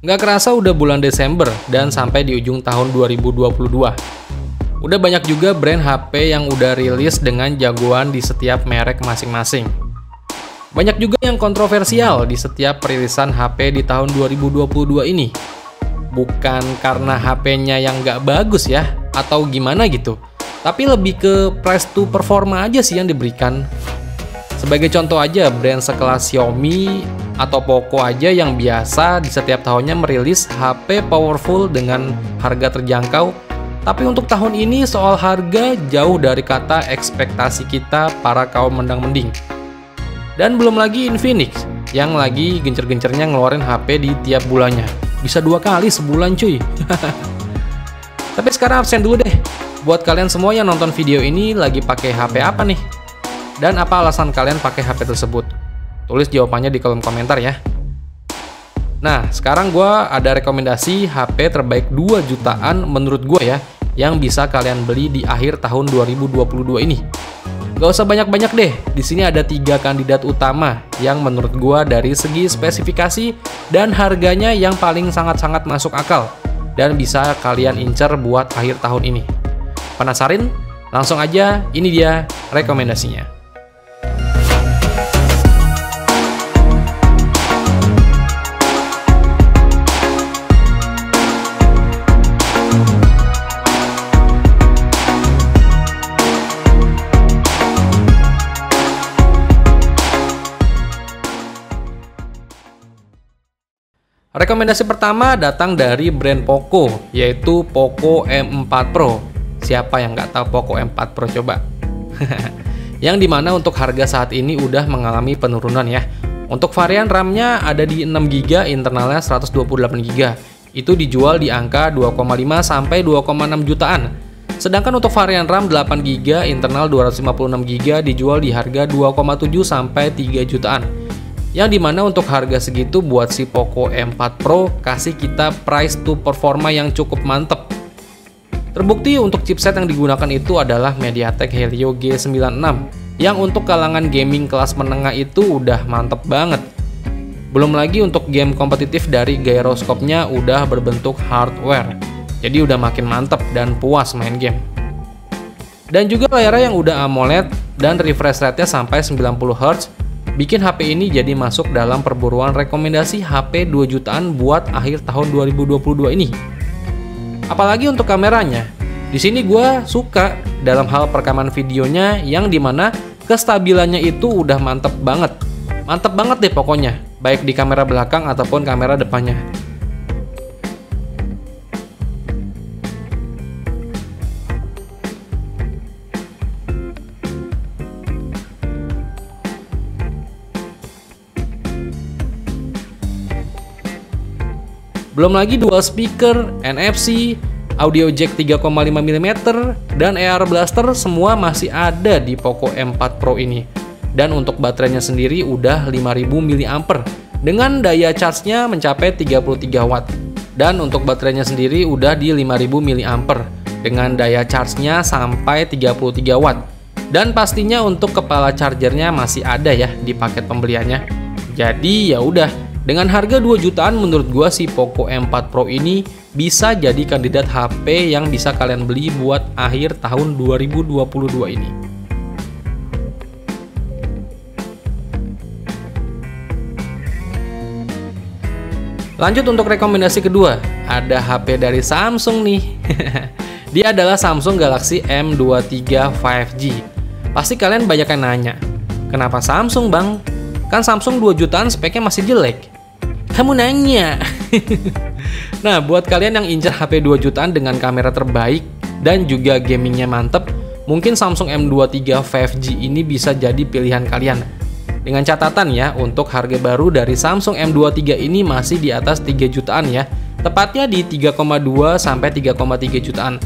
Nggak kerasa udah bulan Desember dan sampai di ujung tahun 2022. Udah banyak juga brand HP yang udah rilis dengan jagoan di setiap merek masing-masing. Banyak juga yang kontroversial di setiap perilisan HP di tahun 2022 ini. Bukan karena HP-nya yang nggak bagus ya, atau gimana gitu. Tapi lebih ke price to performa aja sih yang diberikan. Sebagai contoh aja, brand sekelas Xiaomi atau Poco aja yang biasa di setiap tahunnya merilis HP powerful dengan harga terjangkau. Tapi untuk tahun ini soal harga jauh dari kata ekspektasi kita para kaum mendang-mending. Dan belum lagi Infinix yang lagi gencer-gencernya ngeluarin HP di tiap bulannya. Bisa 2 kali sebulan cuy. Tapi sekarang absen dulu deh. Buat kalian semua yang nonton video ini lagi pakai HP apa nih? Dan apa alasan kalian pakai HP tersebut? Tulis jawabannya di kolom komentar ya. Nah, sekarang gue ada rekomendasi HP terbaik 2 jutaan menurut gue ya, yang bisa kalian beli di akhir tahun 2022 ini. Gak usah banyak-banyak deh, di sini ada 3 kandidat utama yang menurut gue dari segi spesifikasi dan harganya yang paling sangat-sangat masuk akal dan bisa kalian incer buat akhir tahun ini. Penasaran? Langsung aja, ini dia rekomendasinya. Rekomendasi pertama datang dari brand Poco, yaitu Poco M4 Pro. Siapa yang nggak tahu Poco M4 Pro coba? Yang dimana untuk harga saat ini udah mengalami penurunan ya. Untuk varian RAM-nya ada di 6GB, internalnya 128GB. Itu dijual di angka 2,5 sampai 2,6 jutaan. Sedangkan untuk varian RAM 8GB, internal 256GB dijual di harga 2,7 sampai 3 jutaan. Yang dimana untuk harga segitu buat si Poco M4 Pro kasih kita price to performa yang cukup mantep. Terbukti untuk chipset yang digunakan itu adalah MediaTek Helio G96 yang untuk kalangan gaming kelas menengah itu udah mantep banget. Belum lagi untuk game kompetitif dari gyroscope-nya udah berbentuk hardware, jadi udah makin mantep dan puas main game. Dan juga layarnya yang udah AMOLED dan refresh rate-nya sampai 90Hz bikin HP ini jadi masuk dalam perburuan rekomendasi HP 2 jutaan buat akhir tahun 2022 ini. Apalagi untuk kameranya. Di sini gue suka dalam hal perekaman videonya yang dimana kestabilannya itu udah mantep banget. Mantep banget deh pokoknya, baik di kamera belakang ataupun kamera depannya. Belum lagi dual speaker, NFC, audio jack 3,5mm, dan AR blaster semua masih ada di Poco M4 Pro ini. Dan untuk baterainya sendiri udah 5000 mAh dengan daya charge-nya mencapai 33 Watt. Dan untuk baterainya sendiri udah di 5000 mAh dengan daya charge-nya sampai 33 Watt. Dan pastinya untuk kepala chargernya masih ada ya di paket pembeliannya. Jadi ya udah, dengan harga 2 jutaan menurut gua si Poco M4 Pro ini bisa jadi kandidat HP yang bisa kalian beli buat akhir tahun 2022 ini. Lanjut untuk rekomendasi kedua, ada HP dari Samsung nih. Dia adalah Samsung Galaxy M23 5G. Pasti kalian banyak yang nanya, kenapa Samsung bang? Kan Samsung 2 jutaan speknya masih jelek. Kamu nanya. Nah, buat kalian yang incar HP 2 jutaan dengan kamera terbaik dan juga gamingnya mantep, mungkin Samsung M23 5G ini bisa jadi pilihan kalian. Dengan catatan ya, untuk harga baru dari Samsung M23 ini masih di atas 3 jutaan ya. Tepatnya di 3,2 sampai 3,3 jutaan.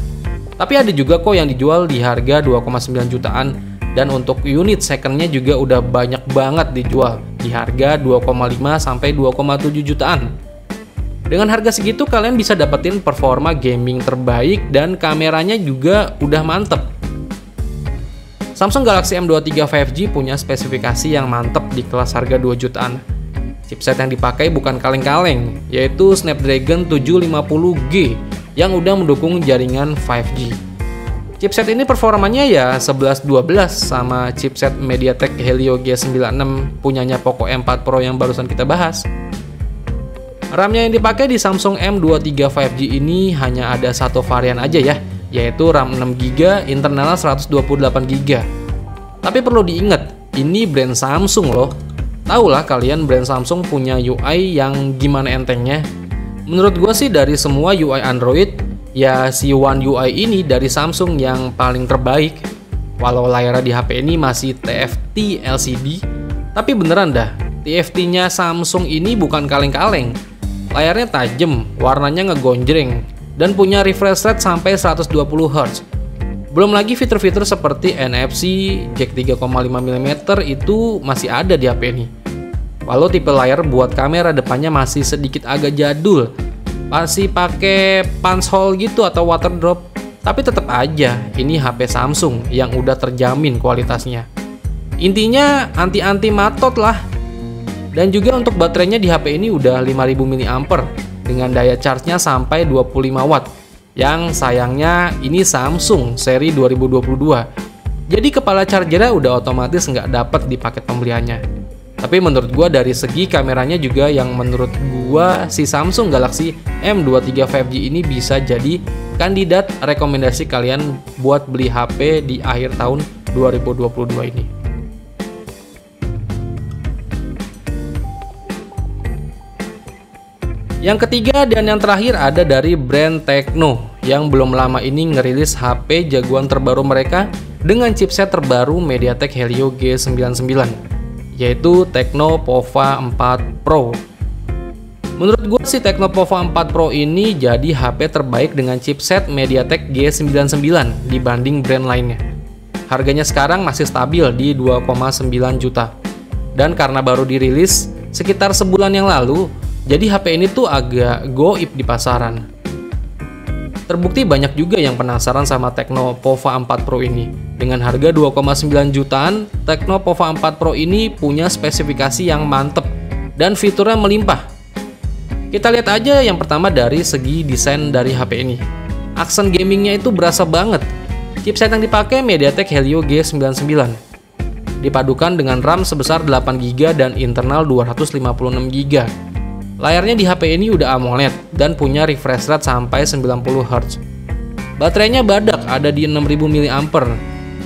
Tapi ada juga kok yang dijual di harga 2,9 jutaan. Dan untuk unit secondnya juga udah banyak banget dijual di harga 2,5 sampai 2,7 jutaan. Dengan harga segitu kalian bisa dapetin performa gaming terbaik dan kameranya juga udah mantep. Samsung Galaxy M23 5G punya spesifikasi yang mantep di kelas harga 2 jutaan. Chipset yang dipakai bukan kaleng-kaleng, yaitu Snapdragon 750G yang udah mendukung jaringan 5G. Chipset ini performanya ya 11-12 sama chipset MediaTek Helio G96 punyanya Poco M4 Pro yang barusan kita bahas. RAM-nya yang dipakai di Samsung M23 5G ini hanya ada satu varian aja ya, yaitu RAM 6GB, internalnya 128GB. Tapi perlu diingat, ini brand Samsung loh. Tahu lah kalian brand Samsung punya UI yang gimana entengnya. Menurut gue sih dari semua UI Android, ya si One UI ini dari Samsung yang paling terbaik. Walau layarnya di HP ini masih TFT LCD, tapi beneran dah, TFT-nya Samsung ini bukan kaleng-kaleng. Layarnya tajam, warnanya ngegonjreng, dan punya refresh rate sampai 120Hz. Belum lagi fitur-fitur seperti NFC, jack 3,5mm itu masih ada di HP ini. Walau tipe layar buat kamera depannya masih sedikit agak jadul, masih pakai punch hole gitu atau water drop, tapi tetap aja ini HP Samsung yang udah terjamin kualitasnya. Intinya anti-anti matot lah. Dan juga untuk baterainya di HP ini udah 5000 mAh dengan daya charge-nya sampai 25 watt. Yang sayangnya ini Samsung seri 2022. Jadi kepala chargernya udah otomatis nggak dapet di paket pembeliannya. Tapi menurut gua dari segi kameranya juga yang menurut gua si Samsung Galaxy M23 5G ini bisa jadi kandidat rekomendasi kalian buat beli HP di akhir tahun 2022 ini. Yang ketiga dan yang terakhir ada dari brand Tecno yang belum lama ini ngerilis HP jagoan terbaru mereka dengan chipset terbaru MediaTek Helio G99, yaitu Tecno Pova 4 Pro. Menurut gue sih Tecno Pova 4 Pro ini jadi HP terbaik dengan chipset MediaTek G99 dibanding brand lainnya. Harganya sekarang masih stabil di 2,9 juta. Dan karena baru dirilis sekitar sebulan yang lalu, jadi HP ini tuh agak goib di pasaran. Terbukti banyak juga yang penasaran sama Tecno Pova 4 Pro ini. Dengan harga 2,9 jutaan, Tecno Pova 4 Pro ini punya spesifikasi yang mantep dan fiturnya melimpah. Kita lihat aja yang pertama dari segi desain dari HP ini. Aksen gamingnya itu berasa banget. Chipset yang dipakai MediaTek Helio G99. Dipadukan dengan RAM sebesar 8GB dan internal 256GB. Layarnya di HP ini udah AMOLED dan punya refresh rate sampai 90Hz. Baterainya badak ada di 6000 mAh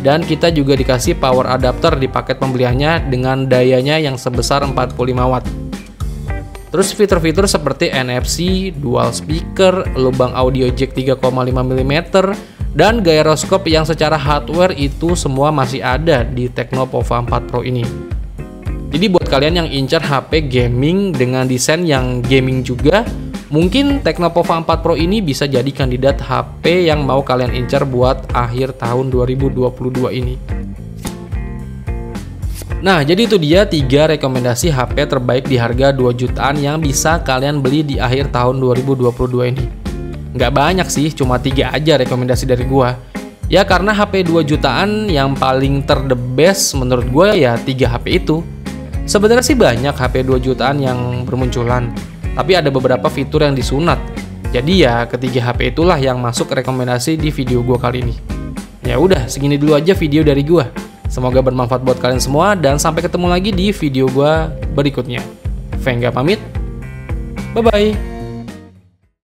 dan kita juga dikasih power adapter di paket pembeliannya dengan dayanya yang sebesar 45 watt. Terus fitur-fitur seperti NFC, dual speaker, lubang audio jack 3,5mm dan gyroscope yang secara hardware itu semua masih ada di Tecno Pova 4 Pro ini. Jadi buat kalian yang incar HP gaming dengan desain yang gaming juga, mungkin Tecno Pova 4 Pro ini bisa jadi kandidat HP yang mau kalian incar buat akhir tahun 2022 ini. Nah, jadi itu dia 3 rekomendasi HP terbaik di harga 2 jutaan yang bisa kalian beli di akhir tahun 2022 ini. Nggak banyak sih, cuma 3 aja rekomendasi dari gua. Ya karena HP 2 jutaan yang paling the best menurut gua ya 3 HP itu. Sebenarnya sih banyak HP 2 jutaan yang bermunculan, tapi ada beberapa fitur yang disunat. Jadi ya ketiga HP itulah yang masuk rekomendasi di video gua kali ini. Ya udah, segini dulu aja video dari gua. Semoga bermanfaat buat kalian semua dan sampai ketemu lagi di video gua berikutnya. Vengga pamit. Bye bye.